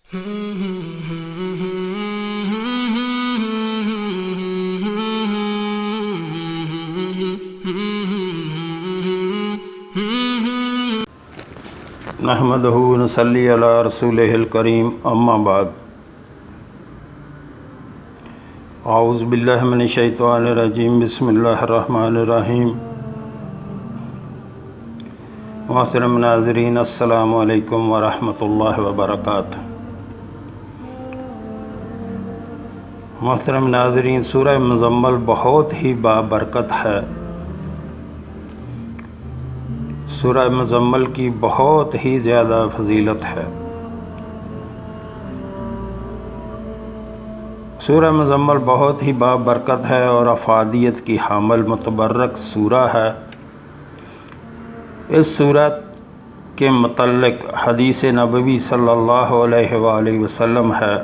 نحمدہ و نصلی علی رسولہ الکریم، اما بعد۔ اعوذ باللہ من الشیطان الرجیم، بسم اللہ الرحمن الرحیم۔ محترم ناظرین، السلام علیکم ورحمۃ اللہ وبرکاتہ۔ محترم ناظرین، سورہ مزمل بہت ہی بابرکت ہے۔ سورہ مزمل کی بہت ہی زیادہ فضیلت ہے۔ سورہ مزمل بہت ہی بابرکت ہے اور افادیت کی حامل متبرک سورہ ہے۔ اس سورت کے متعلق حدیث نبوی صلی اللہ علیہ وآلہ وسلم ہے،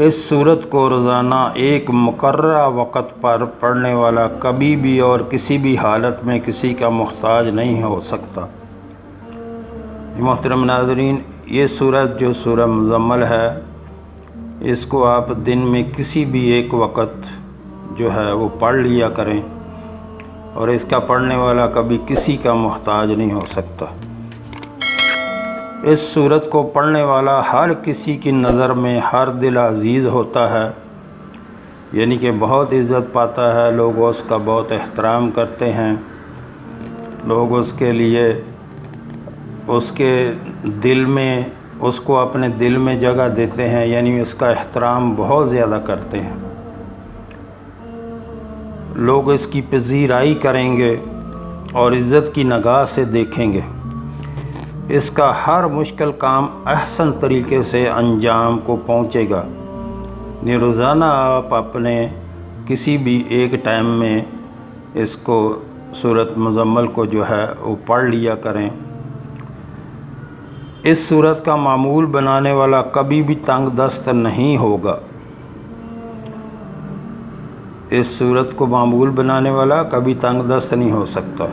اس سورت کو روزانہ ایک مقررہ وقت پر پڑھنے والا کبھی بھی اور کسی بھی حالت میں کسی کا محتاج نہیں ہو سکتا۔ محترم ناظرین، یہ سورت جو سورہ مزمل ہے، اس کو آپ دن میں کسی بھی ایک وقت جو ہے وہ پڑھ لیا کریں، اور اس کا پڑھنے والا کبھی کسی کا محتاج نہیں ہو سکتا۔ اس سورت کو پڑھنے والا ہر کسی کی نظر میں ہر دل عزیز ہوتا ہے، یعنی کہ بہت عزت پاتا ہے، لوگ اس کا بہت احترام کرتے ہیں، لوگ اس کے لیے اس کے دل میں اس کو اپنے دل میں جگہ دیتے ہیں، یعنی اس کا احترام بہت زیادہ کرتے ہیں۔ لوگ اس کی پذیرائی کریں گے اور عزت کی نگاہ سے دیکھیں گے۔ اس کا ہر مشکل کام احسن طریقے سے انجام کو پہنچے گا۔ روزانہ آپ اپنے کسی بھی ایک ٹائم میں اس کو سورۃ مزمل کو جو ہے وہ پڑھ لیا کریں۔ اس سورت کا معمول بنانے والا کبھی بھی تنگ دست نہیں ہوگا۔ اس سورت کو معمول بنانے والا کبھی تنگ دست نہیں ہو سکتا۔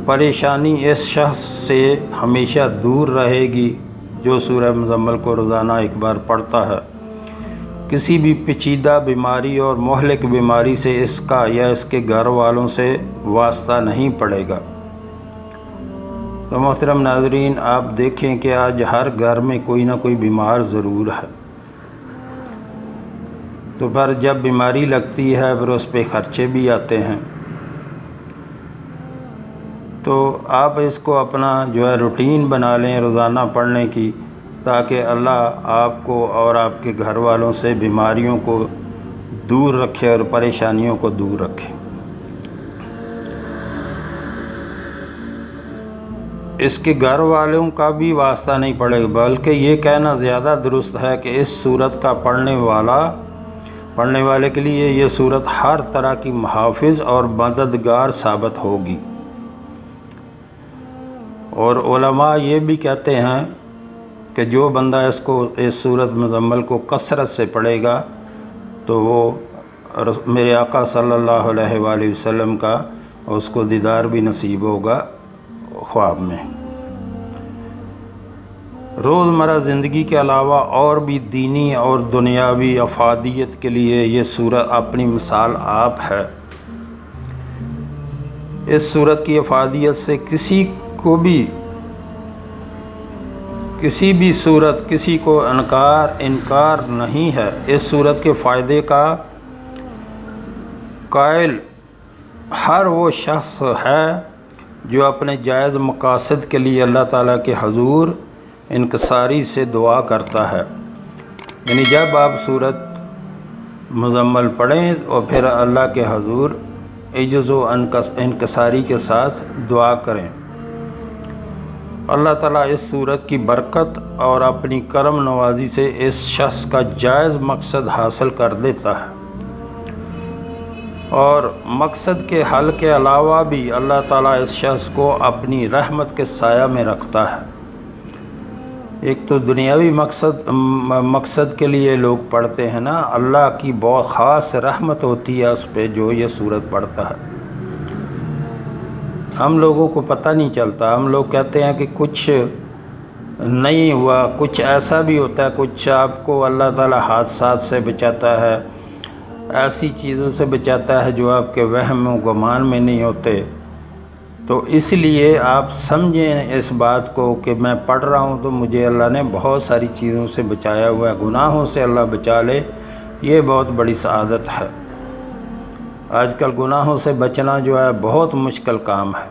پریشانی اس شخص سے ہمیشہ دور رہے گی جو سورہ مزمل کو روزانہ ایک بار پڑھتا ہے۔ کسی بھی پیچیدہ بیماری اور مہلک بیماری سے اس کا یا اس کے گھر والوں سے واسطہ نہیں پڑے گا۔ تو محترم ناظرین، آپ دیکھیں کہ آج ہر گھر میں کوئی نہ کوئی بیمار ضرور ہے، تو پھر جب بیماری لگتی ہے پھر اس پہ خرچے بھی آتے ہیں۔ تو آپ اس کو اپنا جو ہے روٹین بنا لیں روزانہ پڑھنے کی، تاکہ اللہ آپ کو اور آپ کے گھر والوں سے بیماریوں کو دور رکھے اور پریشانیوں کو دور رکھے۔ اس کے گھر والوں کا بھی واسطہ نہیں پڑے گا، بلکہ یہ کہنا زیادہ درست ہے کہ اس سورت کا پڑھنے والے کے لیے یہ سورت ہر طرح کی محافظ اور مددگار ثابت ہوگی۔ اور علماء یہ بھی کہتے ہیں کہ جو بندہ اس سورت مزمل کو کثرت سے پڑھے گا تو وہ میرے آقا صلی اللہ علیہ وآلہ وسلم کا اس کو دیدار بھی نصیب ہوگا خواب میں۔ روزمرہ زندگی کے علاوہ اور بھی دینی اور دنیاوی افادیت کے لیے یہ سورت اپنی مثال آپ ہے۔ اس سورت کی افادیت سے کسی بھی صورت کسی کو انکار نہیں ہے۔ اس سورت کے فائدے کا قائل ہر وہ شخص ہے جو اپنے جائز مقاصد کے لیے اللہ تعالیٰ کے حضور انکساری سے دعا کرتا ہے۔ یعنی جب آپ سورت مزمل پڑھیں اور پھر اللہ کے حضور عجز و انکساری کے ساتھ دعا کریں، اللہ تعالیٰ اس سورت کی برکت اور اپنی کرم نوازی سے اس شخص کا جائز مقصد حاصل کر دیتا ہے، اور مقصد کے حل کے علاوہ بھی اللہ تعالیٰ اس شخص کو اپنی رحمت کے سایہ میں رکھتا ہے۔ ایک تو دنیاوی مقصد کے لیے لوگ پڑھتے ہیں نا، اللہ کی بہت خاص رحمت ہوتی ہے اس پہ جو یہ سورت پڑھتا ہے۔ ہم لوگوں کو پتہ نہیں چلتا، ہم لوگ کہتے ہیں کہ کچھ نہیں ہوا، کچھ ایسا بھی ہوتا ہے، کچھ آپ کو اللہ تعالیٰ حادثات سے بچاتا ہے، ایسی چیزوں سے بچاتا ہے جو آپ کے وہم و گمان میں نہیں ہوتے۔ تو اس لیے آپ سمجھیں اس بات کو کہ میں پڑھ رہا ہوں تو مجھے اللہ نے بہت ساری چیزوں سے بچایا ہوا ہے، گناہوں سے اللہ بچا لے، یہ بہت بڑی سعادت ہے۔ آج کل گناہوں سے بچنا جو ہے بہت مشکل کام ہے۔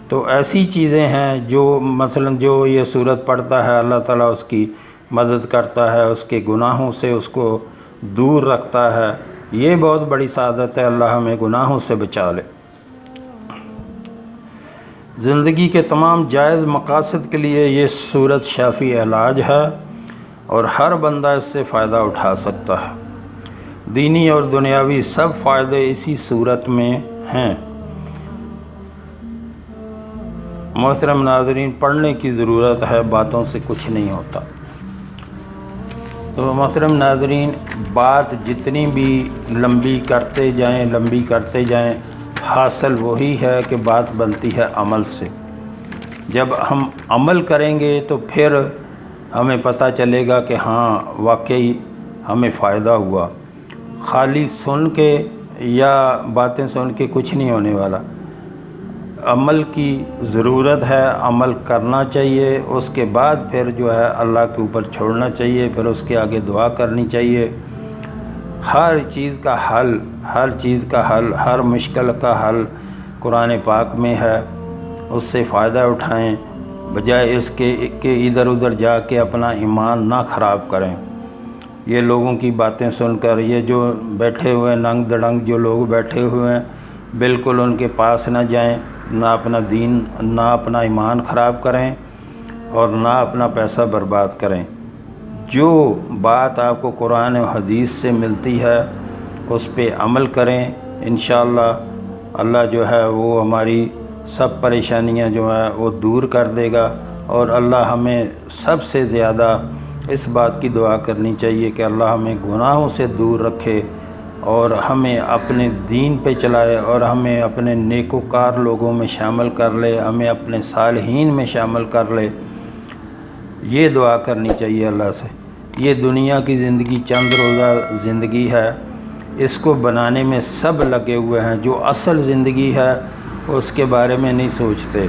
تو ایسی چیزیں ہیں جو مثلا جو یہ سورت پڑھتا ہے اللہ تعالیٰ اس کی مدد کرتا ہے، اس کے گناہوں سے اس کو دور رکھتا ہے، یہ بہت بڑی سعادت ہے۔ اللہ ہمیں گناہوں سے بچا لے۔ زندگی کے تمام جائز مقاصد کے لیے یہ سورت شافی علاج ہے اور ہر بندہ اس سے فائدہ اٹھا سکتا ہے۔ دینی اور دنیاوی سب فائدے اسی صورت میں ہیں۔ محترم ناظرین، پڑھنے کی ضرورت ہے، باتوں سے کچھ نہیں ہوتا۔ تو محترم ناظرین، بات جتنی بھی لمبی کرتے جائیں حاصل وہی ہے کہ بات بنتی ہے عمل سے۔ جب ہم عمل کریں گے تو پھر ہمیں پتہ چلے گا کہ ہاں واقعی ہمیں فائدہ ہوا۔ خالی سن کے یا باتیں سن کے کچھ نہیں ہونے والا، عمل کی ضرورت ہے، عمل کرنا چاہیے، اس کے بعد پھر جو ہے اللہ کے اوپر چھوڑنا چاہیے، پھر اس کے آگے دعا کرنی چاہیے۔ ہر چیز کا حل، ہر مشکل کا حل قرآن پاک میں ہے، اس سے فائدہ اٹھائیں، بجائے اس کے کہ ادھر ادھر جا کے اپنا ایمان نہ خراب کریں۔ یہ لوگوں کی باتیں سن کر، یہ جو بیٹھے ہوئے ننگ دڑنگ جو لوگ بیٹھے ہوئے ہیں، بالکل ان کے پاس نہ جائیں، نہ اپنا دین، نہ اپنا ایمان خراب کریں اور نہ اپنا پیسہ برباد کریں۔ جو بات آپ کو قرآن و حدیث سے ملتی ہے اس پہ عمل کریں، انشاءاللہ اللہ جو ہے وہ ہماری سب پریشانیاں جو ہیں وہ دور کر دے گا۔ اور اللہ ہمیں سب سے زیادہ اس بات کی دعا کرنی چاہیے کہ اللہ ہمیں گناہوں سے دور رکھے اور ہمیں اپنے دین پہ چلائے اور ہمیں اپنے نیکوکار لوگوں میں شامل کر لے، ہمیں اپنے صالحین میں شامل کر لے۔ یہ دعا کرنی چاہیے اللہ سے۔ یہ دنیا کی زندگی چند روزہ زندگی ہے، اس کو بنانے میں سب لگے ہوئے ہیں۔ جو اصل زندگی ہے اس کے بارے میں نہیں سوچتے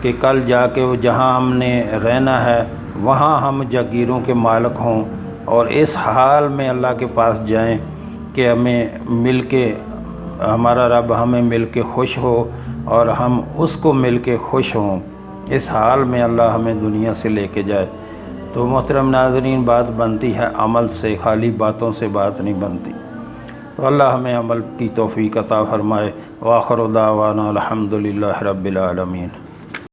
کہ کل جا کے وہ جہاں ہم نے رہنا ہے وہاں ہم جاگیروں کے مالک ہوں، اور اس حال میں اللہ کے پاس جائیں کہ ہمیں مل کے، ہمارا رب ہمیں مل کے خوش ہو اور ہم اس کو مل کے خوش ہوں۔ اس حال میں اللہ ہمیں دنیا سے لے کے جائے۔ تو محترم ناظرین، بات بنتی ہے عمل سے، خالی باتوں سے بات نہیں بنتی۔ تو اللہ ہمیں عمل کی توفیق عطا فرمائے۔ وآخر دعوانا الحمدللہ رب العالمین۔